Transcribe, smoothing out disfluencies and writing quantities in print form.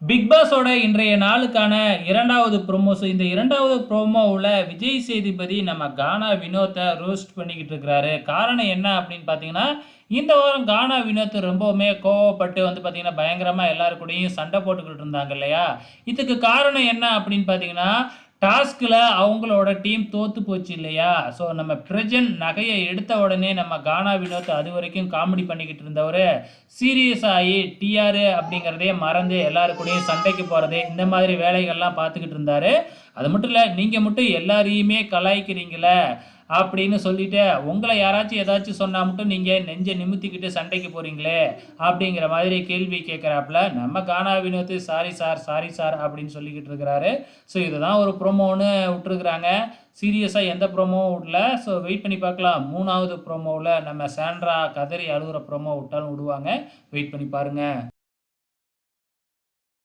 Big பாஸோட இன்றைய நாளுக்கான 2வது ப்ரோமோ. இந்த 2வது ப்ரோமோவுல விஜய் சேதுபதி நம்ம கானா வினோத்த ரோஸ்ட் பண்ணிக்கிட்டு இருக்கிறாரு. காரணம் என்ன அப்படின்னு பார்த்தீங்கன்னா, இந்த வாரம் கானா வினோத் ரொம்பவுமே கோவப்பட்டு வந்து பார்த்தீங்கன்னா, பயங்கரமா எல்லாரு கூடயும் சண்டை போட்டுக்கிட்டு இருந்தாங்க இல்லையா? இதுக்கு காரணம் என்ன அப்படின்னு பார்த்தீங்கன்னா, டாஸ்க்ல அவங்களோட டீம் தோத்து போச்சு இல்லையா? ஸோ நம்ம பிரஜன் நகைய எடுத்த உடனே நம்ம கானா வினோத் அதுவரைக்கும் காமெடி பண்ணிக்கிட்டு இருந்தவரு, சீரியஸ் ஆயி டிஆர் அப்படிங்கிறதையே மறந்து எல்லாரு கூடயும் சண்டைக்கு போறது, இந்த மாதிரி வேலைகள்லாம் பார்த்துக்கிட்டு இருந்தாரு. அது மட்டும் இல்ல, நீங்க மட்டும் எல்லாரையுமே கலாய்க்கிறீங்களே அப்படின்னு சொல்லிட்டு, உங்கள யாராச்சும் ஏதாச்சும் சொன்னா மட்டும் நீங்க நெஞ்ச நிமித்திக்கிட்டு சண்டைக்கு போறீங்களே அப்படிங்கிற மாதிரி கேள்வி கேட்கிறாப்புல. நம்ம Gana Vinoth sorry sir, sorry sir அப்படின்னு சொல்லிக்கிட்டு இருக்கிறாரு. ஸோ இதுதான் ஒரு ப்ரோமோன்னு விட்டுருக்குறாங்க. சீரியஸா எந்த ப்ரோமோவும் விடல. ஸோ வெயிட் பண்ணி பார்க்கலாம். 3வது ப்ரோமோவுல நம்ம சாண்ட்ரா கதறி அழுகுற ப்ரோமோ விட்டாலும் விடுவாங்க. வெயிட் பண்ணி பாருங்க.